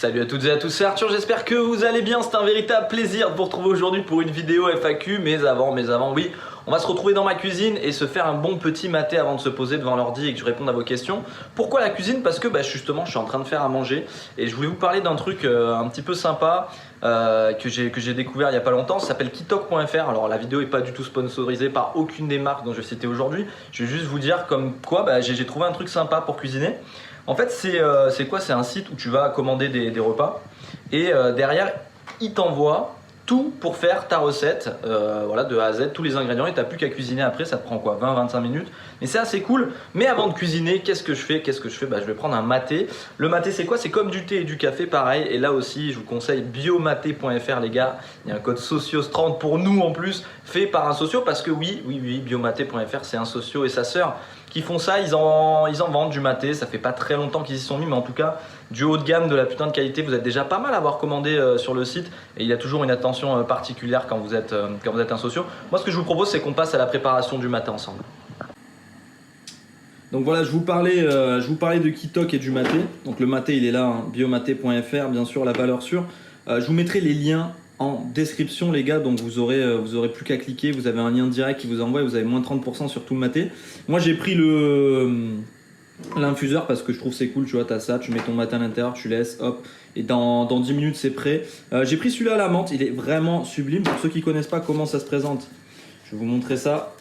Salut à toutes et à tous, c'est Arthur, j'espère que vous allez bien. C'est un véritable plaisir de vous retrouver aujourd'hui pour une vidéo FAQ. Mais avant, oui, on va se retrouver dans ma cuisine et se faire un bon petit maté avant de se poser devant l'ordi et que je réponde à vos questions. Pourquoi la cuisine? Parce que justement, je suis en train de faire à manger et je voulais vous parler d'un truc un petit peu sympa que j'ai découvert il n'y a pas longtemps. Ça s'appelle Kitok.fr. Alors la vidéo n'est pas du tout sponsorisée par aucune des marques dont je vais citer aujourd'hui. Je vais juste vous dire comme quoi j'ai trouvé un truc sympa pour cuisiner. En fait, c'est quoi? C'est un site où tu vas commander des repas et derrière, il t'envoie tout pour faire ta recette, voilà, de A à Z, tous les ingrédients, et tu n'as plus qu'à cuisiner après. Ça te prend quoi, 20-25 minutes, mais c'est assez cool. Mais avant de cuisiner, qu'est-ce que je fais? Je vais prendre un maté. Le maté, c'est quoi? C'est comme du thé et du café, pareil. Et là aussi, je vous conseille biomaté.fr, les gars. Il y a un code socios30 pour nous en plus, fait par un socio, parce que oui, biomaté.fr, c'est un socio et sa sœur qui font ça. Ils en vendent du maté. Ça fait pas très longtemps qu'ils y sont mis, mais en tout cas, du haut de gamme, de la putain de qualité. Vous êtes déjà pas mal à avoir commandé sur le site, et il y a toujours une attention particulière quand vous êtes un socio. Moi, ce que je vous propose, c'est qu'on passe à la préparation du maté ensemble. Donc voilà, je vous parlais de Kitok et du maté. Donc le maté, il est là, hein, biomaté.fr, bien sûr, la valeur sûre. Je vous mettrai les liens en description, les gars. Donc vous aurez plus qu'à cliquer. Vous avez un lien direct qui vous envoie et vous avez moins 30% sur tout le maté. Moi, j'ai pris l'infuseur parce que je trouve c'est cool. Tu vois, t'as ça, tu mets ton maté à l'intérieur, tu laisses, hop, et dans 10 minutes c'est prêt. J'ai pris celui-là à la menthe, il est vraiment sublime. Pour ceux qui connaissent pas comment ça se présente, je vais vous montrer ça.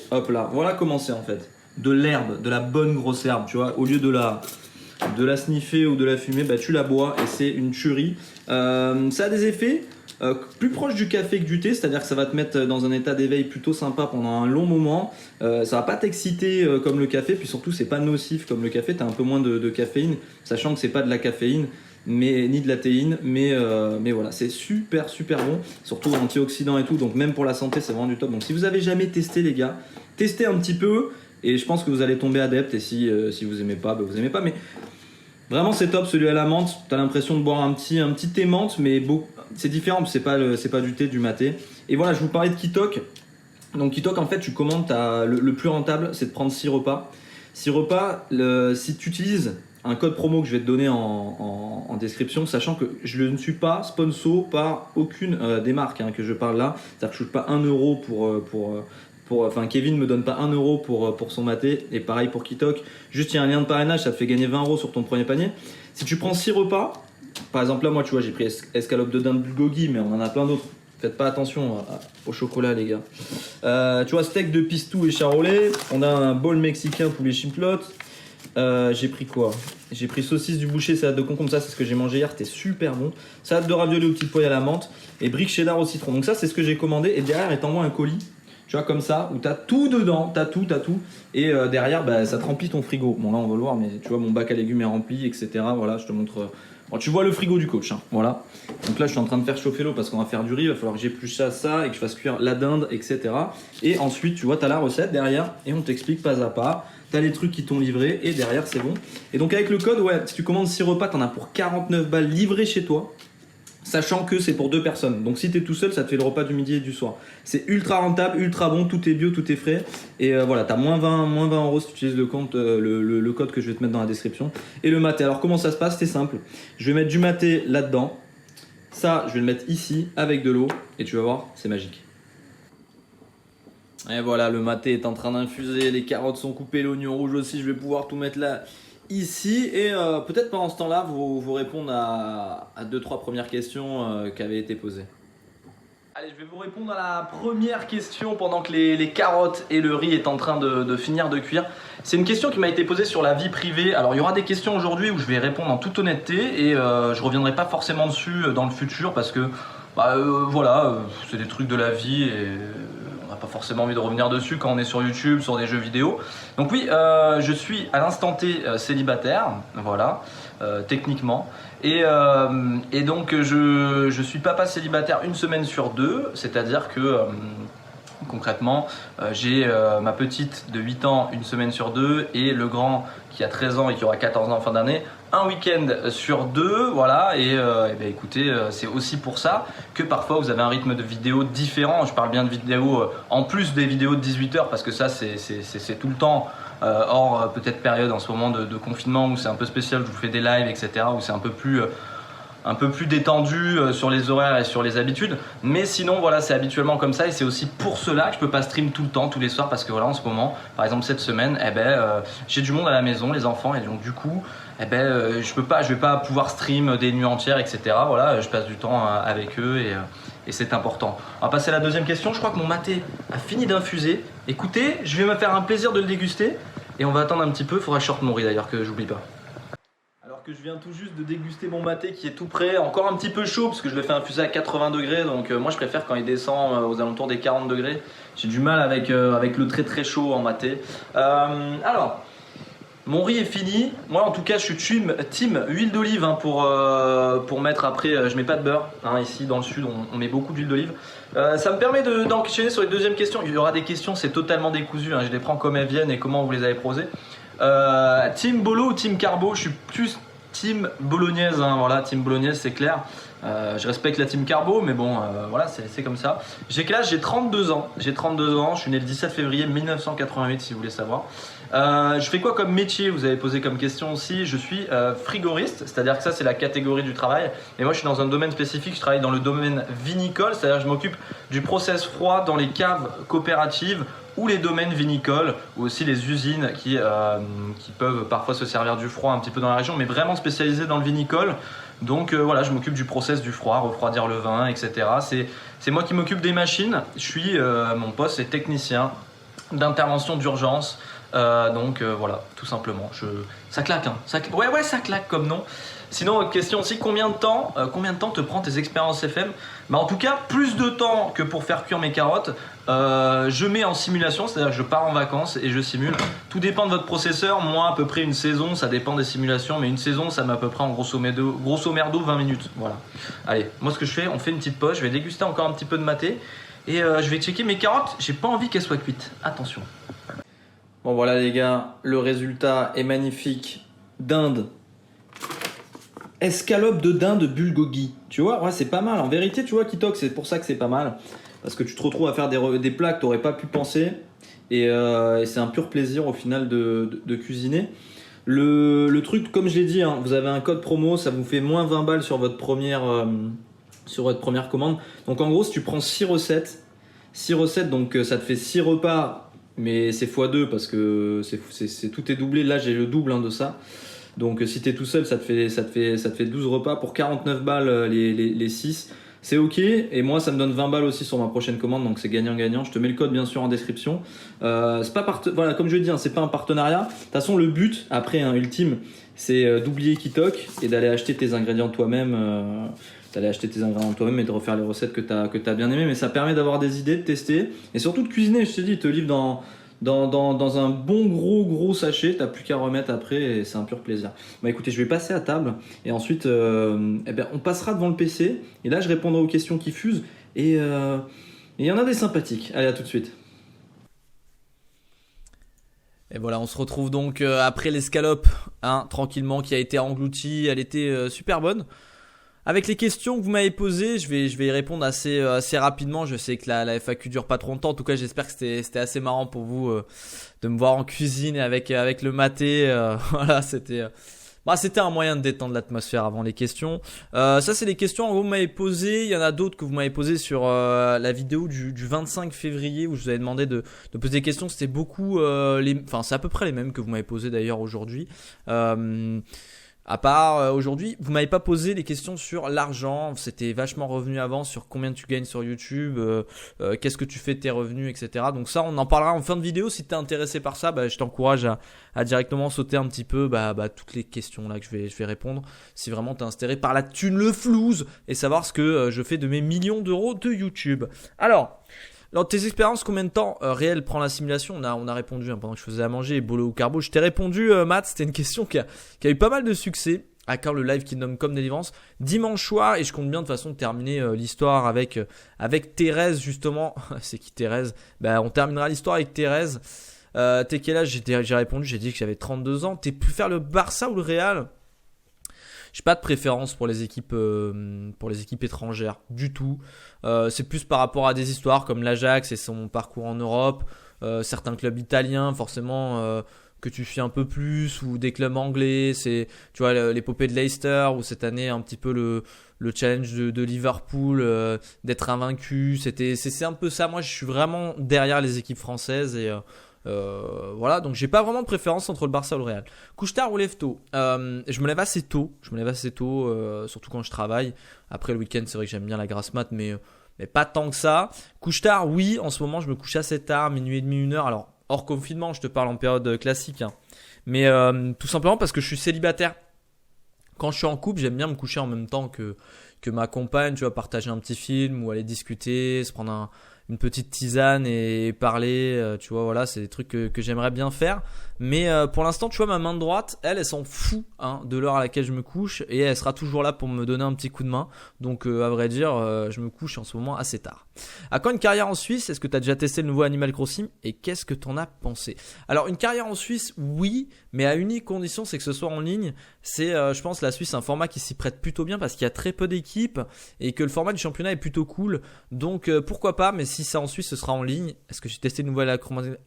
Hop là, voilà comment c'est en fait. De l'herbe, de la bonne grosse herbe, tu vois. Au lieu de la sniffer ou de la fumer, tu la bois et c'est une tuerie. Ça a des effets plus proches du café que du thé, c'est-à-dire que ça va te mettre dans un état d'éveil plutôt sympa pendant un long moment. Ça va pas t'exciter comme le café, puis surtout c'est pas nocif comme le café, t'as un peu moins de caféine, sachant que c'est pas de la caféine ni de la théine, mais voilà, c'est super bon, surtout antioxydants et tout, donc même pour la santé c'est vraiment du top. Donc si vous avez jamais testé, les gars, testez un petit peu et je pense que vous allez tomber adepte. Et si vous aimez pas, vous aimez pas, mais vraiment c'est top. Celui à la menthe, t'as l'impression de boire un petit thé menthe, mais c'est différent, c'est pas du thé, du maté. Et voilà, je vous parlais de Kitok. Donc Kitok, en fait, tu commandes, le plus rentable, c'est de prendre 6 repas. 6 repas, si tu utilises un code promo que je vais te donner en description, sachant que je ne suis pas sponsor par aucune des marques que je parle là. C'est-à-dire que je ne touche pas 1 euro enfin, Kevin me donne pas 1 euro pour son maté, et pareil pour Kitok. Juste, il y a un lien de parrainage, ça te fait gagner 20 euros sur ton premier panier. Si tu prends 6 repas, par exemple là, moi, tu vois, j'ai pris escalope de dinde bulgogi, mais on en a plein d'autres. Faites pas attention au chocolat, les gars. Tu vois, steak de pistou et charolais. On a un bol mexicain poulet chimplotte. J'ai pris quoi? J'ai pris saucisse du boucher, salade de concombre. Ça, c'est ce que j'ai mangé hier, c'était super bon. Salade de ravioli aux petites pois à la menthe et briques cheddar au citron. Donc ça, c'est ce que j'ai commandé. Et derrière, il t'envoie un colis, tu vois, comme ça, où t'as tout dedans, t'as tout. Et derrière, ça te remplit ton frigo. Bon, là, on va le voir, mais tu vois, mon bac à légumes est rempli, etc. Voilà, je te montre. Bon, tu vois le frigo du coach, hein, voilà. Donc là, je suis en train de faire chauffer l'eau parce qu'on va faire du riz. Il va falloir que j'épluche ça et que je fasse cuire la dinde, etc. Et ensuite, tu vois, tu as la recette derrière et on t'explique pas à pas. Tu as les trucs qui t'ont livré et derrière, c'est bon. Et donc, avec le code, ouais, si tu commandes 6 repas, tu en as pour 49 balles livrés chez toi. Sachant que c'est pour 2 personnes. Donc si tu es tout seul, ça te fait le repas du midi et du soir. C'est ultra rentable, ultra bon, tout est bio, tout est frais. Et voilà, tu as moins 20 euros si tu utilises le code que je vais te mettre dans la description. Et le maté, alors comment ça se passe? C'est simple. Je vais mettre du maté là-dedans. Ça, je vais le mettre ici avec de l'eau. Et tu vas voir, c'est magique. Et voilà, le maté est en train d'infuser. Les carottes sont coupées, l'oignon rouge aussi. Je vais pouvoir tout mettre là. Ici, et peut-être pendant ce temps-là, vous répondre à 2-3 premières questions qui avaient été posées. Allez, je vais vous répondre à la première question pendant que les carottes et le riz est en train de finir de cuire. C'est une question qui m'a été posée sur la vie privée. Alors, il y aura des questions aujourd'hui où je vais répondre en toute honnêteté et je reviendrai pas forcément dessus dans le futur parce que voilà, c'est des trucs de la vie et on n'a pas forcément envie de revenir dessus quand on est sur YouTube, sur des jeux vidéo. Donc oui, je suis à l'instant T célibataire, voilà, techniquement. Et donc je suis papa célibataire 1 semaine sur 2, c'est-à-dire que concrètement, j'ai ma petite de 8 ans 1 semaine sur 2 et le grand qui a 13 ans et qui aura 14 ans en fin d'année, un week-end sur 2, voilà. Et bien écoutez, c'est aussi pour ça que parfois vous avez un rythme de vidéo différent. Je parle bien de vidéos en plus des vidéos de 18 h parce que ça c'est tout le temps hors peut-être période en ce moment de confinement où c'est un peu spécial, je vous fais des lives, etc., où c'est un peu plus détendu sur les horaires et sur les habitudes. Mais sinon, voilà, c'est habituellement comme ça et c'est aussi pour cela que je peux pas stream tout le temps, tous les soirs, parce que voilà, en ce moment, par exemple cette semaine, j'ai du monde à la maison, les enfants, et donc du coup, je vais pas pouvoir stream des nuits entières, etc. Voilà, je passe du temps avec eux et c'est important. On va passer à la deuxième question. Je crois que mon maté a fini d'infuser. Écoutez, je vais me faire un plaisir de le déguster et on va attendre un petit peu. Il faudra que je sorte mon riz d'ailleurs, que j'oublie pas. Alors que je viens tout juste de déguster mon maté qui est tout prêt, encore un petit peu chaud parce que je le fais infuser à 80 degrés, donc moi je préfère quand il descend aux alentours des 40 degrés. J'ai du mal avec le très très chaud en maté. Alors, mon riz est fini. Moi en tout cas je suis team huile d'olive pour mettre après, je mets pas de beurre. Ici dans le sud on met beaucoup d'huile d'olive. Ça me permet d'enchaîner sur les deuxièmes questions. Il y aura des questions, c'est totalement décousu, je les prends comme elles viennent et comment vous les avez posées. Team Bolo ou Team Carbo? Je suis plus Team Bolognaise, voilà, Team Bolognaise c'est clair. Je respecte la Team Carbo, mais bon, voilà, c'est comme ça. J'ai quel âge? J'ai 32 ans. J'ai 32 ans, je suis né le 17 février 1988 si vous voulez savoir. Je fais quoi comme métier? Vous avez posé comme question aussi. Je suis frigoriste, c'est-à-dire que ça c'est la catégorie du travail. Et moi je suis dans un domaine spécifique, je travaille dans le domaine vinicole, c'est-à-dire que je m'occupe du process froid dans les caves coopératives ou les domaines vinicoles, ou aussi les usines qui peuvent parfois se servir du froid un petit peu dans la région, mais vraiment spécialisées dans le vinicole. Donc voilà, je m'occupe du process du froid, refroidir le vin, etc. C'est moi qui m'occupe des machines. Mon poste c'est technicien d'intervention d'urgence. Voilà, tout simplement. Ça claque, Ouais, ça claque comme nom. Sinon, question aussi, combien de temps te prend tes expériences FM? En tout cas, plus de temps que pour faire cuire mes carottes. Je mets en simulation, c'est-à-dire que je pars en vacances et je simule. Tout dépend de votre processeur. Moi, à peu près une saison, ça dépend des simulations, mais une saison, ça met à peu près en grosso merdo 20 minutes. Voilà. Allez, moi ce que je fais, on fait une petite pause. Je vais déguster encore un petit peu de maté et je vais checker mes carottes. J'ai pas envie qu'elles soient cuites. Attention. Bon voilà les gars, le résultat est magnifique. Dinde. Escalope de dinde bulgogi. Tu vois, ouais, c'est pas mal. En vérité, tu vois, Kitok, c'est pour ça que c'est pas mal. Parce que tu te retrouves à faire des plats que tu n'aurais pas pu penser. Et c'est un pur plaisir au final de cuisiner. Le truc, comme je l'ai dit, vous avez un code promo, ça vous fait moins 20 balles sur votre première commande. Donc en gros, si tu prends 6 recettes, donc ça te fait 6 repas. Mais c'est x2 parce que tout est doublé. Là, j'ai le double de ça. Donc, si tu es tout seul, ça te fait 12 repas pour 49 balles les 6. C'est ok. Et moi, ça me donne 20 balles aussi sur ma prochaine commande. Donc, c'est gagnant-gagnant. Je te mets le code, bien sûr, en description. C'est pas voilà, comme je le dis, c'est pas un partenariat. De toute façon, le but, après, ultime, c'est d'oublier Kitok et d'aller acheter tes ingrédients toi-même. Et de refaire les recettes que tu as bien aimées, mais ça permet d'avoir des idées, de tester et surtout de cuisiner. Je te dis, te livre dans un bon gros sachet, t'as plus qu'à remettre après et c'est un pur plaisir. Écoutez, je vais passer à table et ensuite on passera devant le PC et là je répondrai aux questions qui fusent et il y en a des sympathiques. Allez, à tout de suite. Et voilà, on se retrouve donc après l'escalope, tranquillement, qui a été engloutie. Elle était super bonne. Avec les questions que vous m'avez posées, je vais y répondre assez rapidement. Je sais que la FAQ dure pas trop longtemps. En tout cas, j'espère que c'était assez marrant pour vous de me voir en cuisine et avec le maté. Voilà, c'était un moyen de détendre l'atmosphère avant les questions. Ça, c'est les questions que vous m'avez posées. Il y en a d'autres que vous m'avez posées sur la vidéo du 25 février où je vous avais demandé de poser des questions. C'était beaucoup c'est à peu près les mêmes que vous m'avez posées d'ailleurs aujourd'hui. À part aujourd'hui, vous m'avez pas posé les questions sur l'argent. C'était vachement revenu avant sur combien tu gagnes sur YouTube, qu'est-ce que tu fais de tes revenus, etc. Donc ça, on en parlera en fin de vidéo. Si tu es intéressé par ça, je t'encourage à directement sauter un petit peu toutes les questions là que je vais répondre. Si vraiment tu es intéressé par la thune, le flouze et savoir ce que je fais de mes millions d'euros de YouTube. Alors, dans tes expériences, combien de temps réel prend la simulation? On a répondu pendant que je faisais à manger, Bolo ou Carbo. Je t'ai répondu, Matt, c'était une question qui a eu pas mal de succès. À quand le live Kingdom Come Deliverance dimanche soir, et je compte bien de toute façon terminer l'histoire avec Thérèse justement. C'est qui Thérèse? On terminera l'histoire avec Thérèse. T'es quel âge? J'ai répondu, j'ai dit que j'avais 32 ans. T'es pu faire le Barça ou le Real? J'ai pas de préférence pour les équipes étrangères du tout. C'est plus par rapport à des histoires comme l'Ajax et son parcours en Europe. Certains clubs italiens, forcément, que tu suis un peu plus, ou des clubs anglais, c'est, tu vois, l'épopée de Leicester, ou cette année un petit peu le challenge de Liverpool, d'être invaincu, c'est un peu ça. Moi, je suis vraiment derrière les équipes françaises et voilà, donc j'ai pas vraiment de préférence entre le Barça ou le Real. Couche-tard ou lève-tôt, je me lève assez tôt, surtout quand je travaille. Après le week-end, c'est vrai que j'aime bien la grasse mat, mais pas tant que ça. Couche-tard, oui, en ce moment je me couche assez tard, minuit et demi, 1h. Alors hors confinement, je te parle en période classique, hein. Mais tout simplement parce que je suis célibataire. Quand je suis en couple, j'aime bien me coucher en même temps que ma compagne, tu vois, partager un petit film ou aller discuter, se prendre une petite tisane et parler, tu vois, voilà, c'est des trucs que j'aimerais bien faire. Mais pour l'instant, tu vois, ma main droite, elle s'en fout, hein, de l'heure à laquelle je me couche, et elle sera toujours là pour me donner un petit coup de main. Donc à vrai dire, je me couche en ce moment assez tard. À quand une carrière en Suisse? Est-ce que tu as déjà testé le nouveau Animal Crossing et qu'est-ce que tu en as pensé? Alors une carrière en Suisse, oui, mais à unique condition, c'est que ce soit en ligne. C'est, je pense, la Suisse, un format qui s'y prête plutôt bien parce qu'il y a très peu d'équipes et que le format du championnat est plutôt cool. Donc pourquoi pas, mais si c'est en Suisse, ce sera en ligne. Est-ce que j'ai testé le nouveau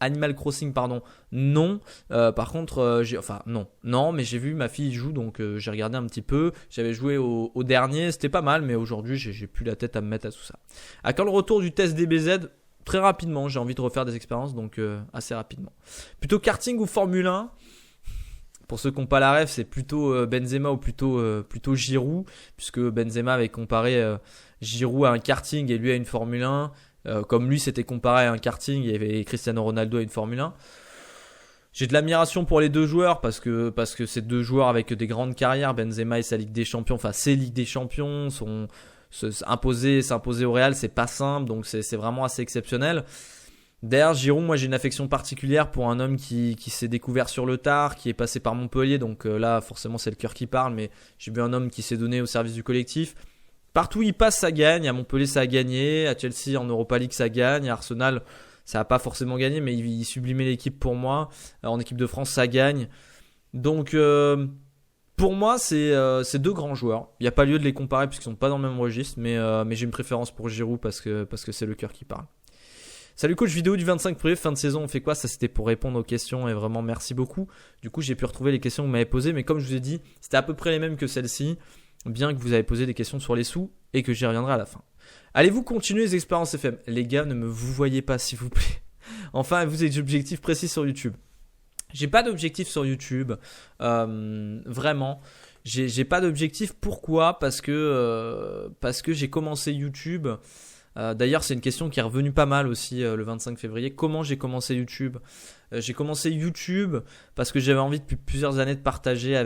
Animal Crossing? Pardon, non. Par contre, non, mais j'ai vu ma fille joue, donc j'ai regardé un petit peu. J'avais joué au dernier, c'était pas mal, mais aujourd'hui, j'ai plus la tête à me mettre à tout ça. À quand le retour du test DBZ? Très rapidement, j'ai envie de refaire des expériences, donc assez rapidement. Plutôt karting ou Formule 1? Pour ceux qui n'ont pas la ref, c'est plutôt Benzema ou plutôt Giroud, puisque Benzema avait comparé Giroud à un karting et lui à une Formule 1. Comme lui s'était comparé à un karting et Cristiano Ronaldo à une Formule 1. J'ai de l'admiration pour les deux joueurs parce que c'est deux joueurs avec des grandes carrières. Benzema et sa Ligue des Champions, enfin ses Ligues des Champions, s'imposer au Real, c'est pas simple, donc c'est vraiment assez exceptionnel. D'ailleurs, Giroud, moi j'ai une affection particulière pour un homme qui s'est découvert sur le tard, qui est passé par Montpellier, donc là forcément c'est le cœur qui parle, mais j'ai vu un homme qui s'est donné au service du collectif. Partout où il passe, ça gagne. À Montpellier, ça a gagné. À Chelsea, en Europa League, ça gagne. À Arsenal, ça n'a pas forcément gagné, mais il sublimait l'équipe pour moi. En équipe de France, ça gagne. Donc, pour moi, c'est deux grands joueurs. Il n'y a pas lieu de les comparer puisqu'ils ne sont pas dans le même registre, mais j'ai une préférence pour Giroud parce que c'est le cœur qui parle. Salut coach, vidéo du 25 février, fin de saison, on fait quoi? Ça c'était pour répondre aux questions et vraiment merci beaucoup. Du coup, j'ai pu retrouver les questions que vous m'avez posées, mais comme je vous ai dit, c'était à peu près les mêmes que celles-ci. Bien que vous avez posé des questions sur les sous et que j'y reviendrai à la fin. Allez-vous continuer les expériences FM? Les gars, ne me vous voyez pas s'il vous plaît. Enfin, vous avez des objectifs précis sur YouTube? J'ai pas d'objectif sur YouTube, vraiment. J'ai pas d'objectif. Pourquoi? Parce que j'ai commencé YouTube. D'ailleurs, c'est une question qui est revenue pas mal aussi le 25 février. Comment j'ai commencé YouTube? J'ai commencé YouTube parce que j'avais envie depuis plusieurs années de partager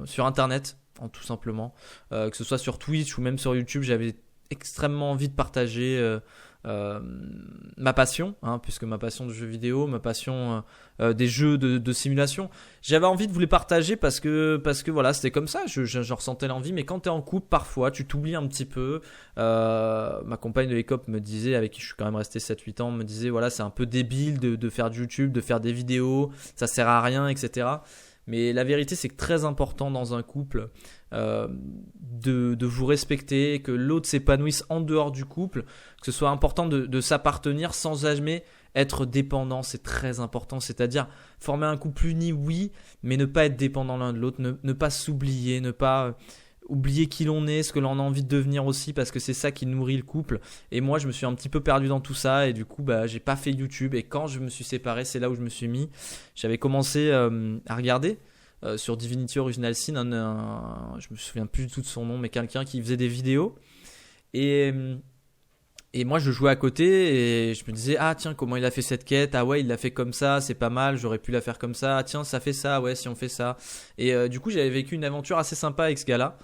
sur Internet. Tout simplement, que ce soit sur Twitch ou même sur YouTube, j'avais extrêmement envie de partager ma passion, hein, puisque ma passion de jeux vidéo, ma passion des jeux de simulation, j'avais envie de vous les partager parce que voilà, c'était comme ça, je ressentais l'envie. Mais quand tu es en couple, parfois tu t'oublies un petit peu. Ma compagne de l'école me disait, avec qui je suis quand même resté 7-8 ans, me disait voilà, c'est un peu débile de faire du YouTube, de faire des vidéos, ça sert à rien, etc. Mais la vérité, c'est que très important dans un couple de vous respecter, que l'autre s'épanouisse en dehors du couple, que ce soit important de s'appartenir sans jamais être dépendant. C'est très important, c'est-à-dire former un couple uni, oui, mais ne pas être dépendant l'un de l'autre, ne pas s'oublier, ne pas oublier qui l'on est, ce que l'on a envie de devenir aussi, parce que c'est ça qui nourrit le couple. Et moi, je me suis un petit peu perdu dans tout ça et du coup, j'ai pas fait YouTube. Et quand je me suis séparé, c'est là où je me suis mis. J'avais commencé à regarder sur Divinity Original Sin, je me souviens plus du tout de son nom, mais quelqu'un qui faisait des vidéos. Et moi, je jouais à côté et je me disais, ah tiens, comment il a fait cette quête? Ah ouais, il l'a fait comme ça, c'est pas mal, j'aurais pu la faire comme ça. Ah tiens, ça fait ça, ouais, si on fait ça. Et du coup, j'avais vécu une aventure assez sympa avec ce gars-là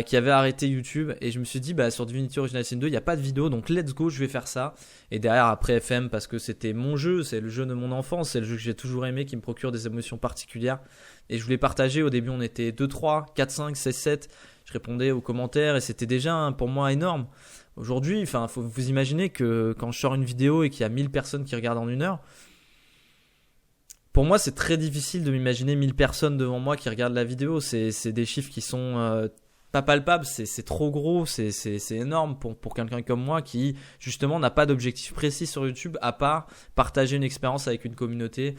qui avait arrêté YouTube. Et je me suis dit, sur Divinity Original Sin 2, il n'y a pas de vidéo, donc let's go, je vais faire ça. Et derrière, après FM, parce que c'était mon jeu, c'est le jeu de mon enfance, c'est le jeu que j'ai toujours aimé, qui me procure des émotions particulières. Et je voulais partager. Au début, on était 2, 3, 4, 5, 16, 7. Je répondais aux commentaires et c'était déjà pour moi énorme. Aujourd'hui, faut vous imaginer que quand je sors une vidéo et qu'il y a 1000 personnes qui regardent en 1 heure, pour moi, c'est très difficile de m'imaginer 1000 personnes devant moi qui regardent la vidéo. C'est des chiffres qui sont pas palpable, c'est trop gros, c'est énorme pour quelqu'un comme moi qui justement n'a pas d'objectif précis sur YouTube à part partager une expérience avec une communauté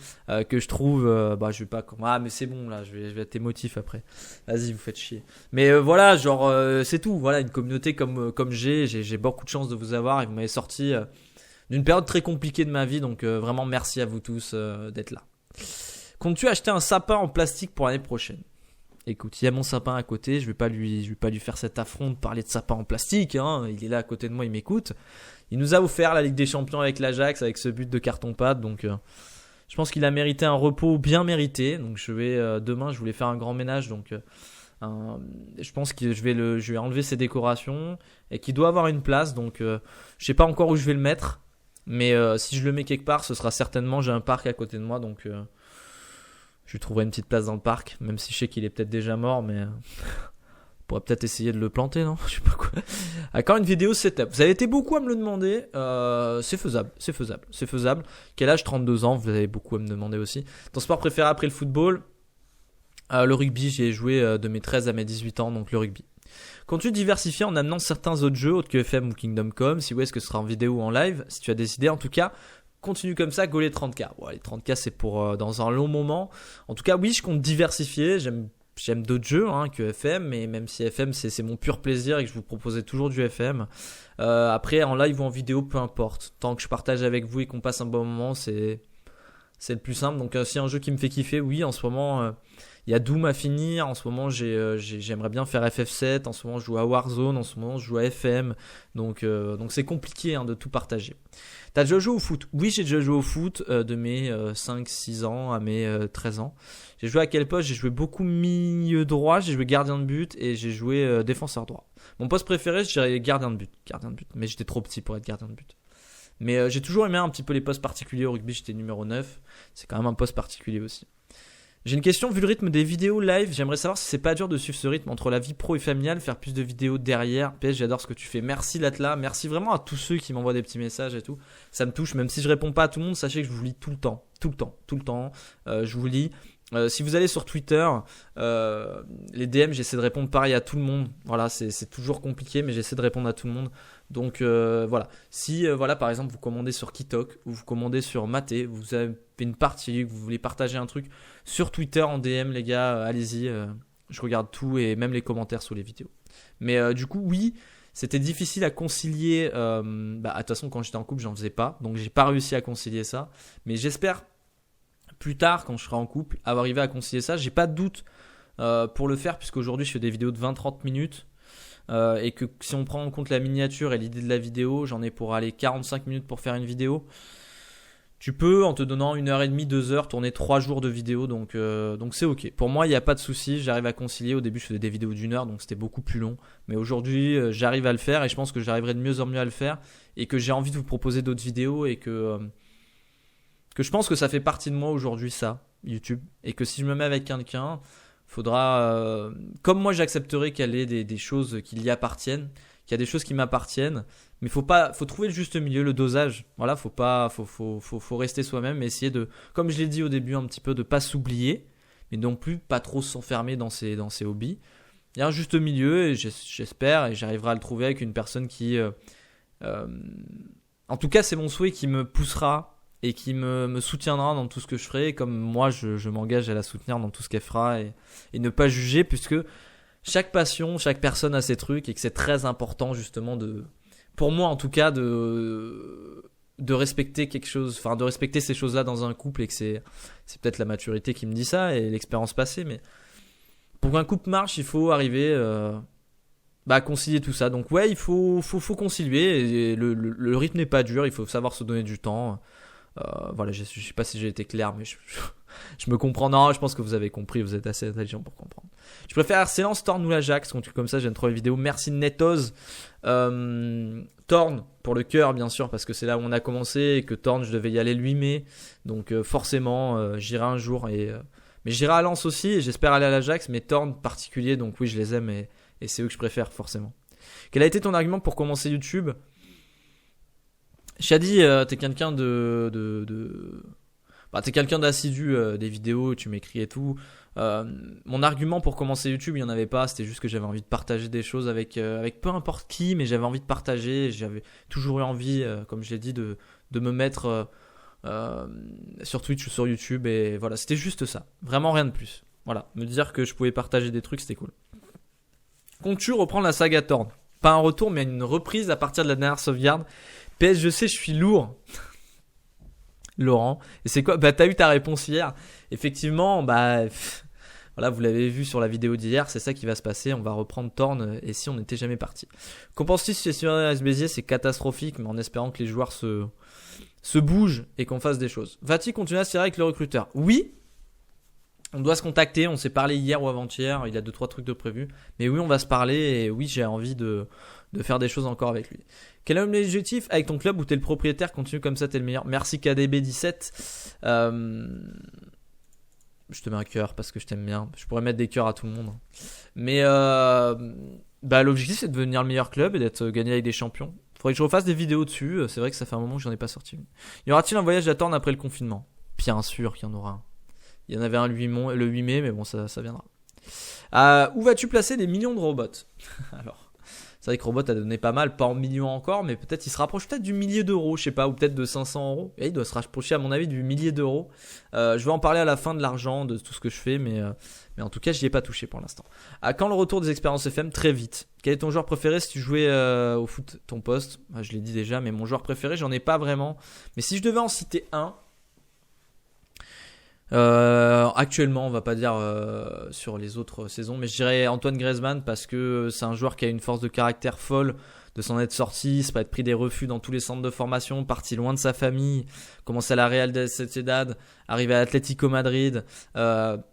que je trouve, je vais pas, mais c'est bon là, je vais être émotif après. Vas-y, vous faites chier. Mais voilà, genre c'est tout. Voilà, une communauté comme j'ai beaucoup de chance de vous avoir et vous m'avez sorti d'une période très compliquée de ma vie, donc vraiment merci à vous tous d'être là. Comptes-tu acheter un sapin en plastique pour l'année prochaine? Écoute, il y a mon sapin à côté, je vais pas lui faire cet affront de parler de sapin en plastique, hein. Il est là à côté de moi, il m'écoute. Il nous a offert la Ligue des Champions avec l'Ajax, avec ce but de carton-pâte, donc je pense qu'il a mérité un repos bien mérité. Donc demain, je voulais faire un grand ménage, donc je pense que je vais enlever ses décorations et qu'il doit avoir une place, donc je sais pas encore où je vais le mettre, mais si je le mets quelque part, ce sera certainement, j'ai un parc à côté de moi, donc je lui trouverai une petite place dans le parc, même si je sais qu'il est peut-être déjà mort, mais on pourrait peut-être essayer de le planter, non? Je sais pas quoi. À quand une vidéo setup? Vous avez été beaucoup à me le demander. C'est faisable. Quel âge? 32 ans, vous avez beaucoup à me demander aussi. Ton sport préféré après le football? Le rugby, j'y ai joué de mes 13 à mes 18 ans, donc le rugby. Comptes-tu diversifier en amenant certains autres jeux, autres que FM ou Kingdom Come? Si oui, est-ce que ce sera en vidéo ou en live? Si tu as décidé, en tout cas, continue comme ça, go les 30K. Bon, les 30K, c'est pour dans un long moment. En tout cas, oui, je compte diversifier. J'aime d'autres jeux que FM, mais même si FM, c'est mon pur plaisir et que je vous proposais toujours du FM. Après, en live ou en vidéo, peu importe. Tant que je partage avec vous et qu'on passe un bon moment, c'est le plus simple. Donc, si un jeu qui me fait kiffer, oui, en ce moment, il y a Doom à finir. En ce moment, j'aimerais bien faire FF7. En ce moment, je joue à Warzone. En ce moment, je joue à FM. Donc c'est compliqué de tout partager. T'as déjà joué au foot? Oui, j'ai déjà joué au foot de mes 5-6 ans à mes 13 ans. J'ai joué à quel poste? J'ai joué beaucoup milieu droit, j'ai joué gardien de but et j'ai joué défenseur droit. Mon poste préféré, je dirais gardien de but. Mais j'étais trop petit pour être gardien de but. Mais j'ai toujours aimé un petit peu les postes particuliers au rugby, j'étais numéro 9. C'est quand même un poste particulier aussi. J'ai une question, vu le rythme des vidéos live, j'aimerais savoir si c'est pas dur de suivre ce rythme entre la vie pro et familiale, faire plus de vidéos derrière. PS, j'adore ce que tu fais. Merci Latla, merci vraiment à tous ceux qui m'envoient des petits messages et tout. Ça me touche, même si je réponds pas à tout le monde, sachez que je vous lis tout le temps. Je vous lis. Si vous allez sur Twitter, les DM, j'essaie de répondre pareil à tout le monde. Voilà, c'est toujours compliqué, mais j'essaie de répondre à tout le monde. Donc voilà. Si par exemple vous commandez sur Kitok ou vous commandez sur Maté, vous avez une partie, vous voulez partager un truc sur Twitter en DM, les gars, allez-y. Je regarde tout et même les commentaires sous les vidéos. Mais du coup, oui, c'était difficile à concilier. De toute façon, quand j'étais en couple, j'en faisais pas, donc j'ai pas réussi à concilier ça. Mais j'espère plus tard, quand je serai en couple, arriver à concilier ça. J'ai pas de doute pour le faire, puisqu'aujourd'hui je fais des vidéos de 20-30 minutes et que si on prend en compte la miniature et l'idée de la vidéo, j'en ai pour aller 45 minutes pour faire une vidéo. Tu peux, en te donnant 1h30, 2h, tourner 3 jours de vidéo, donc c'est ok. Pour moi, il n'y a pas de souci, j'arrive à concilier. Au début, je faisais des vidéos d'1 heure, donc c'était beaucoup plus long. Mais aujourd'hui, j'arrive à le faire et je pense que j'arriverai de mieux en mieux à le faire et que j'ai envie de vous proposer d'autres vidéos et que je pense que ça fait partie de moi aujourd'hui, ça, YouTube. Et que si je me mets avec quelqu'un, faudra, comme moi j'accepterai qu'il y ait des choses qui y appartiennent, qu'il y a des choses qui m'appartiennent, mais faut trouver le juste milieu, le dosage. Voilà, faut rester soi-même, mais essayer de, comme je l'ai dit au début un petit peu, de pas s'oublier, mais non plus pas trop s'enfermer dans ses hobbies. Il y a un juste milieu et j'espère et j'arriverai à le trouver avec une personne qui, en tout cas c'est mon souhait, qui me poussera et qui me soutiendra dans tout ce que je ferai, comme moi je m'engage à la soutenir dans tout ce qu'elle fera et ne pas juger, puisque chaque passion, chaque personne a ses trucs et que c'est très important justement pour moi en tout cas, de respecter quelque chose, enfin de respecter ces choses-là dans un couple, et que c'est peut-être la maturité qui me dit ça et l'expérience passée, mais pour qu'un couple marche, il faut arriver à concilier tout ça. Donc ouais, il faut concilier et le rythme n'est pas dur, il faut savoir se donner du temps. Voilà, je sais pas si j'ai été clair, mais je me comprends. Non, je pense que vous avez compris, vous êtes assez intelligent pour comprendre. Je préfère Arcelance, Torn ou l'Ajax, un truc comme ça, j'aime trop les vidéos. Merci Netoz. Torn pour le cœur, bien sûr, parce que c'est là où on a commencé et que Torn, je devais y aller le 8 mai. Donc forcément, j'irai un jour. Mais j'irai à Lens aussi et j'espère aller à l'Ajax, mais Torn particulier, donc oui, je les aime et c'est eux que je préfère forcément. Quel a été ton argument pour commencer YouTube ? Shadi, t'es quelqu'un t'es quelqu'un d'assidu des vidéos, tu m'écris et tout. Mon argument pour commencer YouTube, il n'y en avait pas. C'était juste que j'avais envie de partager des choses avec peu importe qui, mais j'avais envie de partager. J'avais toujours eu envie, comme je l'ai dit, de me mettre sur Twitch ou sur YouTube. Et voilà, c'était juste ça. Vraiment rien de plus. Voilà, me dire que je pouvais partager des trucs, c'était cool. Comptes-tu reprendre la saga Thorn? Pas un retour, mais une reprise à partir de la dernière sauvegarde. PS, je sais, je suis lourd. Laurent. Et c'est quoi? Bah, t'as eu ta réponse hier. Effectivement, voilà, vous l'avez vu sur la vidéo d'hier, c'est ça qui va se passer. On va reprendre Thorn et si on n'était jamais parti. Qu'en penses-tu si sur RS Béziers? C'est catastrophique, mais en espérant que les joueurs se bougent et qu'on fasse des choses. Va-t-il continuer à se tirer avec le recruteur? Oui. On doit se contacter. On s'est parlé hier ou avant-hier. Il y a 2-3 trucs de prévu. Mais oui, on va se parler et oui, j'ai envie de faire des choses encore avec lui. Quel est l'objectif avec ton club où t'es le propriétaire? Continue comme ça, t'es le meilleur. Merci KDB17. Je te mets un cœur parce que je t'aime bien. Je pourrais mettre des cœurs à tout le monde. Mais l'objectif, c'est de devenir le meilleur club et d'être gagné avec des champions. Faudrait que je refasse des vidéos dessus. C'est vrai que ça fait un moment que j'en ai pas sorti. Y aura-t-il un voyage à Thorn après le confinement? Bien sûr qu'il y en aura un. Il y en avait un le 8 mai, mais bon, ça viendra. Où vas-tu placer des millions de robots? Alors, c'est vrai que Robot a donné pas mal, pas en millions encore, mais peut-être il se rapproche peut-être du millier d'euros, je sais pas, ou peut-être de 500 euros. Et il doit se rapprocher, à mon avis, du millier d'euros. Je vais en parler à la fin de l'argent, de tout ce que je fais, mais en tout cas, j'y ai pas touché pour l'instant. À quand le retour des expériences FM? Très vite. Quel est ton joueur préféré si tu jouais au foot, ton poste? Je l'ai dit déjà, mais mon joueur préféré, j'en ai pas vraiment. Mais si je devais en citer un, actuellement, on va pas dire sur les autres saisons, mais je dirais Antoine Griezmann parce que c'est un joueur qui a une force de caractère folle, de s'en être sorti, c'est pas être pris des refus dans tous les centres de formation, parti loin de sa famille, commencer à la Real Sociedad, arriver à l'Atlético Madrid,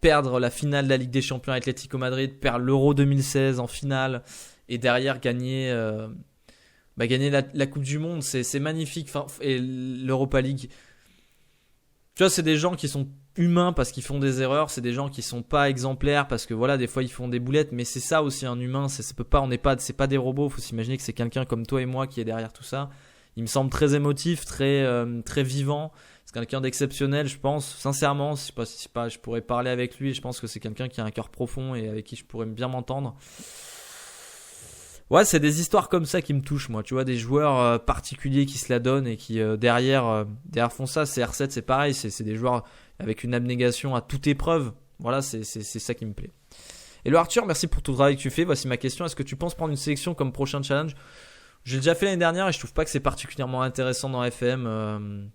perdre la finale de la Ligue des Champions à Atlético Madrid, perdre l'Euro 2016 en finale et derrière gagner la Coupe du Monde, c'est magnifique, et l'Europa League. Tu vois, c'est des gens qui sont humains parce qu'ils font des erreurs, c'est des gens qui sont pas exemplaires parce que voilà, des fois ils font des boulettes, mais c'est ça aussi un humain, c'est pas des robots, faut s'imaginer que c'est quelqu'un comme toi et moi qui est derrière tout ça. Il me semble très émotif, très vivant, c'est quelqu'un d'exceptionnel, je pense, sincèrement, je pourrais parler avec lui, et je pense que c'est quelqu'un qui a un cœur profond et avec qui je pourrais bien m'entendre. Ouais, c'est des histoires comme ça qui me touchent, moi. Tu vois, des joueurs particuliers qui se la donnent et qui derrière font ça. CR7, c'est pareil. C'est des joueurs avec une abnégation à toute épreuve. Voilà, c'est ça qui me plaît. Et le Arthur, merci pour tout le travail que tu fais. Voici ma question. Est-ce que tu penses prendre une sélection comme prochain challenge? J'ai déjà fait l'année dernière et je trouve pas que c'est particulièrement intéressant dans FM.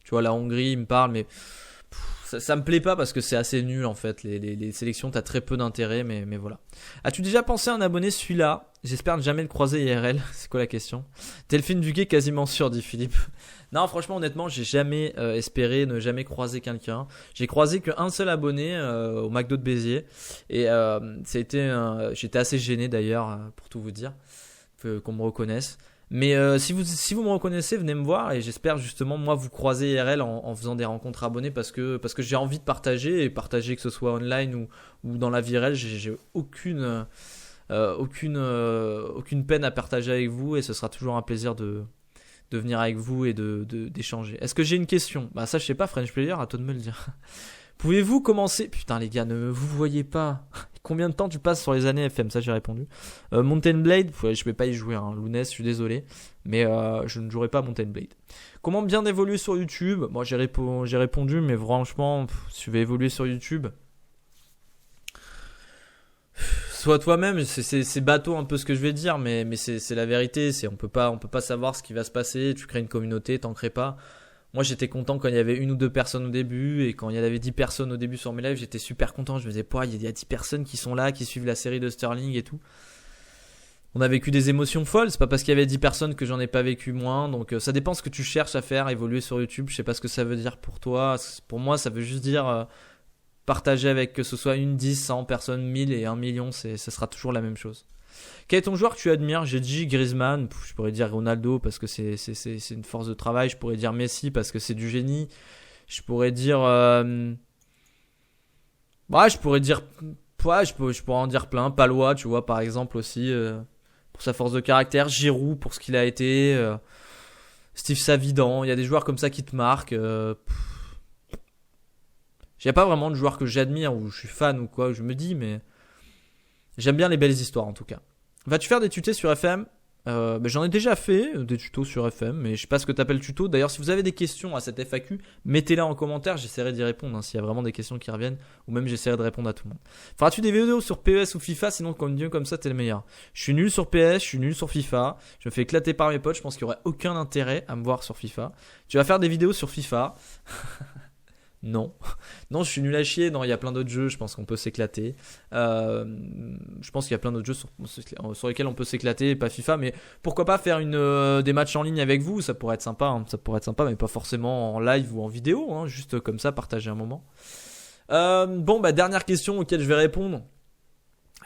Tu vois, la Hongrie, il me parle, mais ça me plaît pas parce que c'est assez nul en fait. Les sélections, t'as très peu d'intérêt, mais voilà. As-tu déjà pensé à un abonné celui-là? J'espère ne jamais le croiser IRL. C'est quoi la question? Delphine Duguay quasiment sûr, dit Philippe. Non, franchement, honnêtement, j'ai jamais espéré ne jamais croiser quelqu'un. J'ai croisé qu'un seul abonné au McDo de Béziers et j'étais assez gêné d'ailleurs pour tout vous dire qu'on me reconnaisse. Mais si vous me reconnaissez, venez me voir et j'espère justement moi vous croiser IRL en faisant des rencontres abonnées parce que j'ai envie de partager que ce soit online ou dans la vie réelle. J'ai aucune peine à partager avec vous et ce sera toujours un plaisir de venir avec vous et d'échanger. Est-ce que j'ai une question? Ça je sais pas, French Player, à toi de me le dire. Pouvez-vous commencer... Putain les gars, ne vous voyez pas. Combien de temps tu passes sur les années FM? Ça j'ai répondu. Mountain Blade, je vais pas y jouer, hein. Lounès, je suis désolé. Mais je ne jouerai pas à Mountain Blade. Comment bien évoluer sur YouTube? Moi j'ai répondu, mais franchement, si tu veux évoluer sur YouTube... Sois toi-même, c'est bateau un peu ce que je vais dire, mais c'est la vérité. On peut pas savoir ce qui va se passer. Tu crées une communauté, t'en crées pas. Moi, j'étais content quand il y avait 1 ou 2 personnes au début et quand il y avait 10 personnes au début sur mes lives, j'étais super content. Je me disais, il y a 10 personnes qui sont là, qui suivent la série de Sterling et tout. On a vécu des émotions folles. C'est pas parce qu'il y avait 10 personnes que j'en ai pas vécu moins. Donc, ça dépend ce que tu cherches à faire, évoluer sur YouTube. Je sais pas ce que ça veut dire pour toi. Pour moi, ça veut juste dire partager avec que ce soit 10, 100 personnes, 1000 et 1 million. Ça sera toujours la même chose. Quel est ton joueur que tu admires? J'ai dit Griezmann, je pourrais dire Ronaldo parce que c'est une force de travail, je pourrais dire Messi parce que c'est du génie, je pourrais dire je pourrais en dire plein, Palois, tu vois, par exemple aussi pour sa force de caractère, Giroud pour ce qu'il a été, Steve Savidan, il y a des joueurs comme ça qui te marquent. Il n'y a pas vraiment de joueurs que j'admire ou je suis fan ou quoi, je me dis, mais j'aime bien les belles histoires en tout cas. Vas-tu faire des tutos sur FM? J'en ai déjà fait des tutos sur FM, mais je sais pas ce que tu appelles tuto. D'ailleurs, si vous avez des questions à cette FAQ, mettez-les en commentaire, j'essaierai d'y répondre s'il y a vraiment des questions qui reviennent, ou même j'essaierai de répondre à tout le monde. Feras-tu des vidéos sur PES ou FIFA? Sinon, comme ça, t'es le meilleur. Je suis nul sur PES, je suis nul sur FIFA, je me fais éclater par mes potes, je pense qu'il n'y aurait aucun intérêt à me voir sur FIFA. Tu vas faire des vidéos sur FIFA? Non, non, je suis nul à chier. Non, il y a plein d'autres jeux, je pense qu'on peut s'éclater. Je pense qu'il y a plein d'autres jeux sur lesquels on peut s'éclater, pas FIFA, mais pourquoi pas faire des matchs en ligne avec vous, ça pourrait être sympa, hein. Ça pourrait être sympa, mais pas forcément en live ou en vidéo, hein, juste comme ça, partager un moment. Dernière question auquel je vais répondre.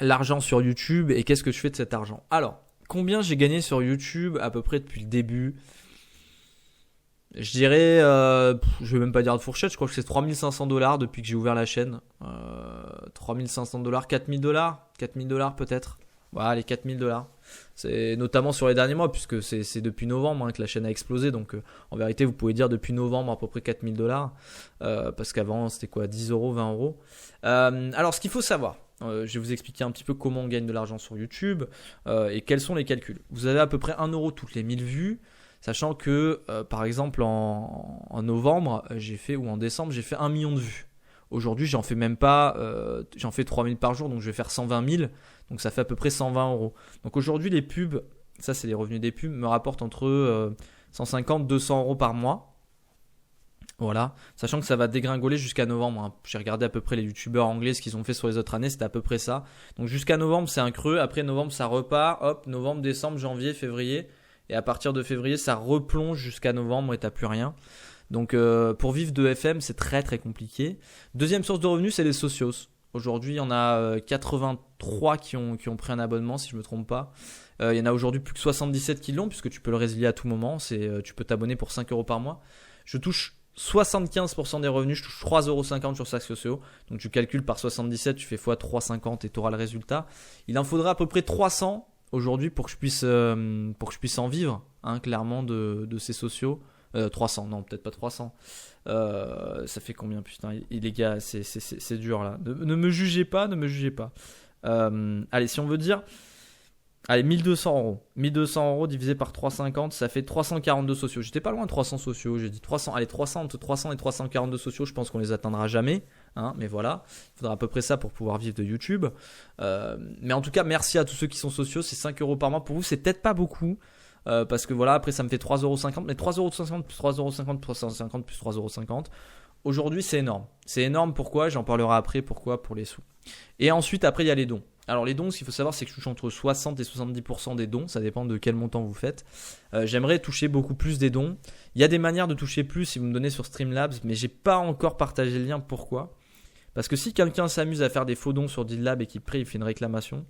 L'argent sur YouTube et qu'est-ce que je fais de cet argent? Alors, combien j'ai gagné sur YouTube à peu près depuis le début? Je dirais, je vais même pas dire de fourchette, je crois que c'est 3500$ depuis que j'ai ouvert la chaîne. 3500$, 4000$, 4000$ peut-être. Voilà, les 4000$. C'est notamment sur les derniers mois, puisque c'est depuis novembre que la chaîne a explosé. Donc en vérité, vous pouvez dire depuis novembre à peu près 4000$. Parce qu'avant, c'était quoi, 10€, 20€. Alors, ce qu'il faut savoir, je vais vous expliquer un petit peu comment on gagne de l'argent sur YouTube et quels sont les calculs. Vous avez à peu près 1€ toutes les 1000 vues. Sachant que, par exemple, en novembre, ou en décembre, j'ai fait 1 million de vues. Aujourd'hui, j'en fais même pas, j'en fais 3000 par jour, donc je vais faire 120 000. Donc ça fait à peu près 120€. Donc aujourd'hui, les pubs, ça c'est les revenus des pubs, me rapportent entre 150 et 200€ par mois. Voilà, sachant que ça va dégringoler jusqu'à novembre, hein. J'ai regardé à peu près les youtubeurs anglais, ce qu'ils ont fait sur les autres années, c'était à peu près ça. Donc jusqu'à novembre, c'est un creux. Après novembre, ça repart. Hop, novembre, décembre, janvier, février. Et à partir de février, ça replonge jusqu'à novembre et t'as plus rien. Donc pour vivre de FM, c'est très très compliqué. Deuxième source de revenus, c'est les socios. Aujourd'hui, il y en a 83 qui ont pris un abonnement, si je ne me trompe pas. Il y en a aujourd'hui plus que 77 qui l'ont, puisque tu peux le résilier à tout moment. Tu peux t'abonner pour 5€ par mois. Je touche 75% des revenus, je touche 3,50€ sur chaque socio. Donc tu calcules par 77, tu fais x 3,50 et tu auras le résultat. Il en faudra à peu près 300 aujourd'hui pour que je puisse en vivre, hein, clairement de ces sociaux. 300, non, peut-être pas 300. Ça fait combien, putain, les gars, c'est dur là. Ne me jugez pas, ne me jugez pas. Allez, si on veut dire, allez, 1200€. 1200€ divisé par 3,50, ça fait 342 sociaux. J'étais pas loin de 300 sociaux, j'ai dit 300. Allez, 300, entre 300 et 342 sociaux, je pense qu'on les atteindra jamais. Hein, mais voilà, il faudra à peu près ça pour pouvoir vivre de YouTube. Mais en tout cas, merci à tous ceux qui sont sociaux. C'est 5€ par mois. Pour vous, c'est peut-être pas beaucoup. Parce que voilà, après ça me fait 3,50€. Mais 3,50€ plus 3,50€ plus 3,50€ plus 3,50€. Aujourd'hui, c'est énorme. C'est énorme, pourquoi? J'en parlerai après, pourquoi? Pour les sous. Et ensuite, après, il y a les dons. Alors les dons, ce qu'il faut savoir, c'est que je touche entre 60 et 70% des dons. Ça dépend de quel montant vous faites. J'aimerais toucher beaucoup plus des dons. Il y a des manières de toucher plus si vous me donnez sur Streamlabs, mais j'ai pas encore partagé le lien. Pourquoi? Parce que si quelqu'un s'amuse à faire des faux dons sur Deal Lab et qu'après il fait une réclamation,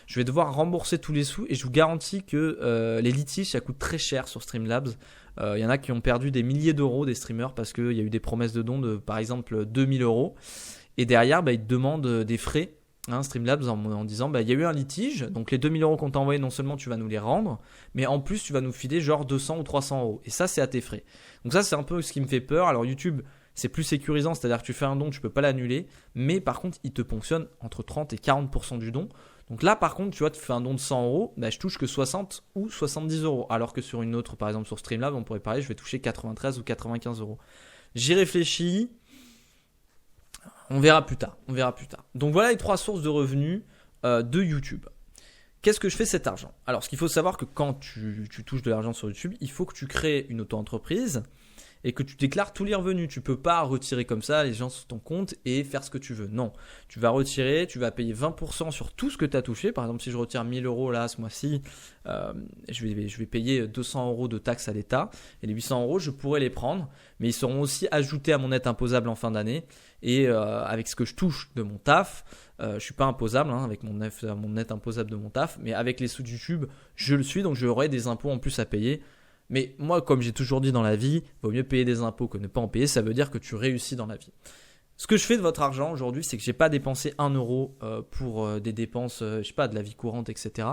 je vais devoir rembourser tous les sous et je vous garantis que les litiges, ça coûte très cher sur Streamlabs. Il y en a qui ont perdu des milliers d'euros, des streamers, parce qu'il y a eu des promesses de dons de par exemple 2000€. Et derrière, ils te demandent des frais, hein, Streamlabs, en disant il y a eu un litige, donc les 2000€ qu'on t'a envoyé, non seulement tu vas nous les rendre, mais en plus tu vas nous filer genre 200 ou 300€. Et ça, c'est à tes frais. Donc ça, c'est un peu ce qui me fait peur. Alors YouTube, c'est plus sécurisant, c'est-à-dire que tu fais un don, tu peux pas l'annuler, mais par contre, il te ponctionne entre 30 et 40% du don. Donc là, par contre, tu vois, tu fais un don de 100€, je touche que 60 ou 70€. Alors que sur une autre, par exemple sur Streamlabs, on pourrait parler, je vais toucher 93 ou 95€. J'y réfléchis. On verra plus tard. Donc voilà les 3 sources de revenus de YouTube. Qu'est-ce que je fais cet argent? Alors, ce qu'il faut savoir, que quand tu touches de l'argent sur YouTube, il faut que tu crées une auto-entreprise et que tu déclares tous les revenus. Tu peux pas retirer comme ça les gens sur ton compte et faire ce que tu veux. Non, tu vas retirer, tu vas payer 20% sur tout ce que tu as touché. Par exemple, si je retire 1000€ là ce mois-ci, je vais payer 200€ de taxes à l'État. Et les 800€, je pourrais les prendre, mais ils seront aussi ajoutés à mon net imposable en fin d'année. Et avec ce que je touche de mon taf, je suis pas imposable, hein, avec mon net imposable de mon taf, mais avec les sous de YouTube, je le suis, donc j'aurai des impôts en plus à payer. Mais moi, comme j'ai toujours dit dans la vie, il vaut mieux payer des impôts que ne pas en payer. Ça veut dire que tu réussis dans la vie. Ce que je fais de votre argent aujourd'hui, c'est que j'ai pas dépensé 1€ pour des dépenses, je sais pas, de la vie courante, etc.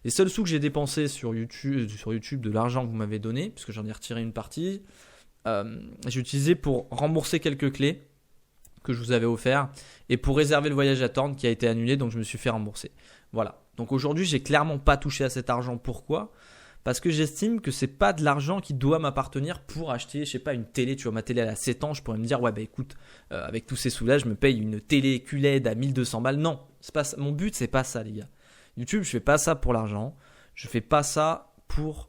Les seuls sous que j'ai dépensés sur YouTube, de l'argent que vous m'avez donné, puisque j'en ai retiré une partie, j'ai utilisé pour rembourser quelques clés que je vous avais offert et pour réserver le voyage à Torn qui a été annulé, donc je me suis fait rembourser. Voilà. Donc aujourd'hui, j'ai clairement pas touché à cet argent. Pourquoi ? Parce que j'estime que c'est pas de l'argent qui doit m'appartenir pour acheter, je sais pas, une télé. Tu vois, ma télé elle a 7 ans, je pourrais me dire ouais bah écoute, avec tous ces sous-là, je me paye une télé QLED à 1200 balles. Non, c'est pas ça. Mon but c'est pas ça les gars. YouTube, je fais pas ça pour l'argent. Je fais pas ça pour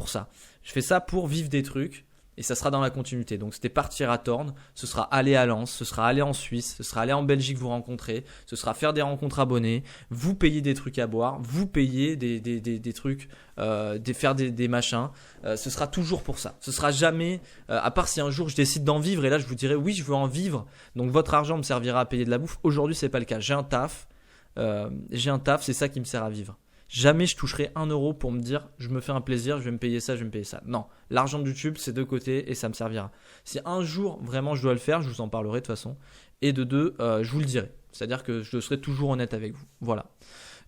ça. Je fais ça pour vivre des trucs. Et ça sera dans la continuité. Donc c'était partir à Torn, ce sera aller à Lens, ce sera aller en Suisse, ce sera aller en Belgique vous rencontrer, ce sera faire des rencontres abonnés, vous payer des trucs à boire, vous payer des trucs, faire des machins. Ce sera toujours pour ça. Ce sera jamais, à part si un jour je décide d'en vivre et là je vous dirai oui je veux en vivre. Donc votre argent me servira à payer de la bouffe. Aujourd'hui c'est pas le cas. J'ai un taf, c'est ça qui me sert à vivre. Jamais je toucherai 1 euro pour me dire je me fais un plaisir, je vais me payer ça, je vais me payer ça. Non, l'argent de YouTube c'est de côté et ça me servira. Si un jour vraiment je dois le faire, je vous en parlerai de toute façon. Et de deux, je vous le dirai. C'est-à-dire que je serai toujours honnête avec vous. Voilà.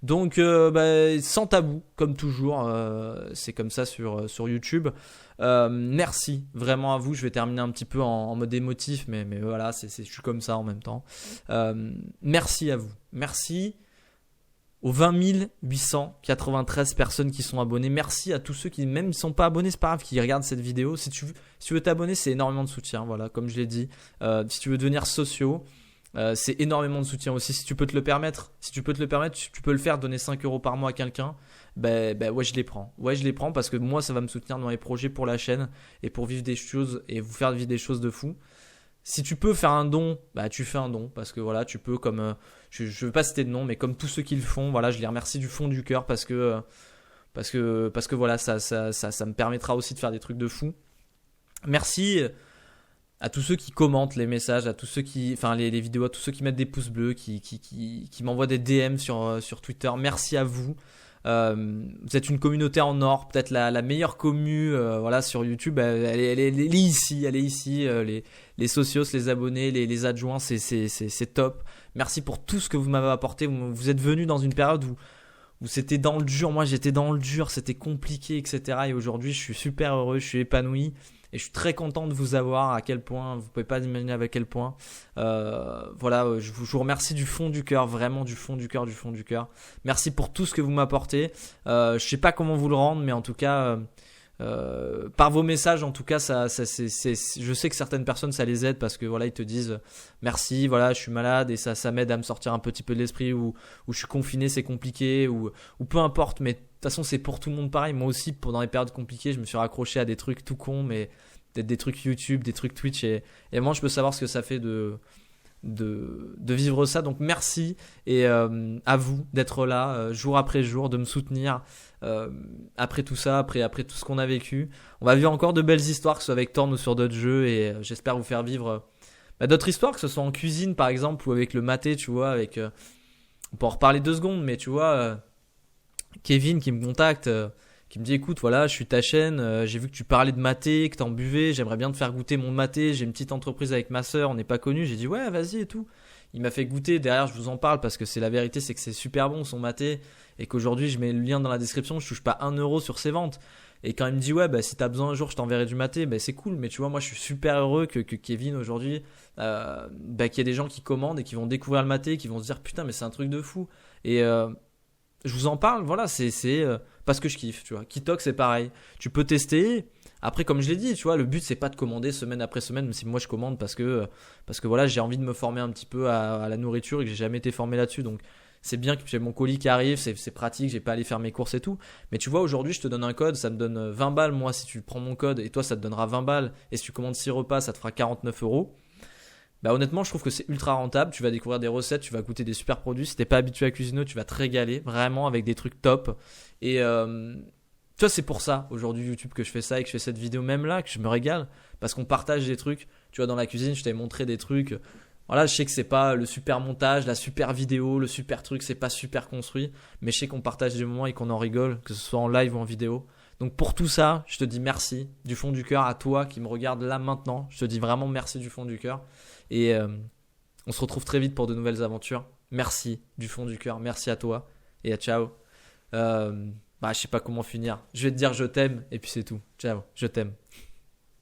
Donc sans tabou, comme toujours, c'est comme ça sur YouTube. Merci vraiment à vous. Je vais terminer un petit peu en mode émotif, mais voilà, je suis comme ça en même temps. Merci à vous. Merci aux 20 893 personnes qui sont abonnées. Merci à tous ceux qui même ne sont pas abonnés, c'est pas grave, qui regardent cette vidéo. Si tu veux t'abonner, c'est énormément de soutien. Voilà, comme je l'ai dit. Si tu veux devenir socio, c'est énormément de soutien aussi. Si tu peux te le permettre, tu peux le faire, donner 5 euros par mois à quelqu'un. Ouais, je les prends. Ouais, je les prends parce que moi, ça va me soutenir dans les projets pour la chaîne et pour vivre des choses et vous faire vivre des choses de fou. Si tu peux faire un don, tu fais un don parce que voilà, tu peux comme je veux pas citer de nom, mais comme tous ceux qui le font, voilà, je les remercie du fond du cœur parce que voilà, ça me permettra aussi de faire des trucs de fou. Merci à tous ceux qui commentent les messages, à tous ceux les vidéos, à tous ceux qui mettent des pouces bleus, qui m'envoient des DM sur Twitter. Merci à vous. Vous êtes une communauté en or, peut-être la meilleure commu voilà, sur YouTube. Elle est ici, les socios, les abonnés, les adjoints, c'est top. Merci pour tout ce que vous m'avez apporté. Vous êtes venus dans une période où c'était dans le dur. Moi, j'étais dans le dur, c'était compliqué, etc. Et aujourd'hui, je suis super heureux, je suis épanoui. Et je suis très content de vous avoir, à quel point, vous pouvez pas imaginer à quel point. Voilà, je vous remercie du fond du cœur, vraiment du fond du cœur. Merci pour tout ce que vous m'apportez. Je sais pas comment vous le rendre, mais en tout cas, par vos messages, en tout cas, je sais que certaines personnes, ça les aide parce que voilà, ils te disent merci, voilà, je suis malade et ça m'aide à me sortir un petit peu de l'esprit ou je suis confiné, c'est compliqué ou peu importe, mais de toute façon, c'est pour tout le monde pareil. Moi aussi, pendant les périodes compliquées, je me suis raccroché à des trucs tout cons, mais peut-être des trucs YouTube, des trucs Twitch et moi, je peux savoir ce que ça fait de vivre ça. Donc merci et à vous d'être là jour après jour, de me soutenir après tout ça, après tout ce qu'on a vécu. On va vivre encore de belles histoires, que ce soit avec Torn ou sur d'autres jeux, et j'espère vous faire vivre d'autres histoires, que ce soit en cuisine par exemple ou avec le maté, tu vois, on peut en reparler 2 secondes, mais tu vois, Kevin qui me contacte, qui me dit écoute, voilà, je suis ta chaîne, j'ai vu que tu parlais de maté, que t'en buvais, j'aimerais bien te faire goûter mon maté, j'ai une petite entreprise avec ma soeur, on n'est pas connus. J'ai dit ouais, vas-y et tout. Il m'a fait goûter, derrière je vous en parle parce que c'est la vérité, c'est que c'est super bon son maté et qu'aujourd'hui je mets le lien dans la description, je touche pas 1 euro sur ses ventes. Et quand il me dit ouais, si t'as besoin un jour je t'enverrai du maté, c'est cool, mais tu vois, moi je suis super heureux que Kevin aujourd'hui, qu'il y ait des gens qui commandent et qui vont découvrir le maté, qui vont se dire putain mais c'est un truc de fou. Et je vous en parle, voilà, c'est parce que je kiffe, tu vois. Kitox c'est pareil, tu peux tester. Après, comme je l'ai dit, tu vois, le but c'est pas de commander semaine après semaine, même si moi je commande parce que voilà, j'ai envie de me former un petit peu à la nourriture et que j'ai jamais été formé là-dessus. Donc c'est bien que j'ai mon colis qui arrive, c'est pratique, j'ai pas à aller faire mes courses et tout. Mais tu vois, aujourd'hui je te donne un code, ça me donne 20 balles moi si tu prends mon code, et toi ça te donnera 20 balles. Et si tu commandes 6 repas, ça te fera 49 euros. Honnêtement, je trouve que c'est ultra rentable. Tu vas découvrir des recettes, tu vas goûter des super produits. Si t'es pas habitué à cuisiner, tu vas te régaler vraiment avec des trucs top. Et tu vois, c'est pour ça aujourd'hui YouTube que je fais ça et que je fais cette vidéo même là, que je me régale parce qu'on partage des trucs. Tu vois, dans la cuisine, je t'avais montré des trucs. Voilà, je sais que c'est pas le super montage, la super vidéo, le super truc, c'est pas super construit, mais je sais qu'on partage des moments et qu'on en rigole, que ce soit en live ou en vidéo. Donc pour tout ça, je te dis merci du fond du cœur à toi qui me regarde là maintenant. Je te dis vraiment merci du fond du cœur. Et on se retrouve très vite pour de nouvelles aventures. Merci du fond du cœur, merci à toi et à ciao. Je sais pas comment finir. Je vais te dire je t'aime et puis c'est tout. Ciao, je t'aime.